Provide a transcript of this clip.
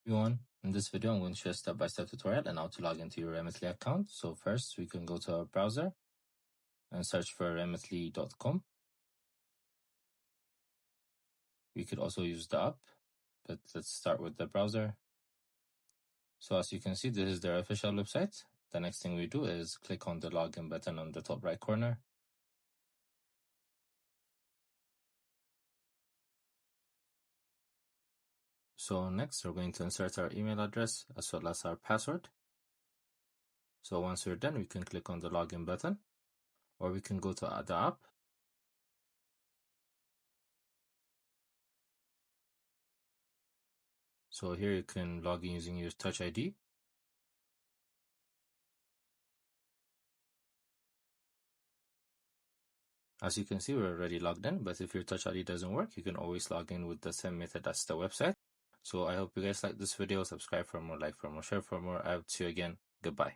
Everyone, in this video I'm going to share a step-by-step tutorial on how to log into your Remitly account. So first we can go to our browser and search for remitly.com. We could also use the app, but let's start with the browser. So as you can see, this is their official website. The next thing we do is click on the login button on the top right corner. So next we're going to insert our email address as well as our password. So once we're done, we can click on the login button, or we can go to the app. So here you can log in using your Touch ID. As you can see, we're already logged in, but if your Touch ID doesn't work, you can always log in with the same method as the website. So I hope you guys like this video. Subscribe for more, like for more, share for more. I will see you again. Goodbye.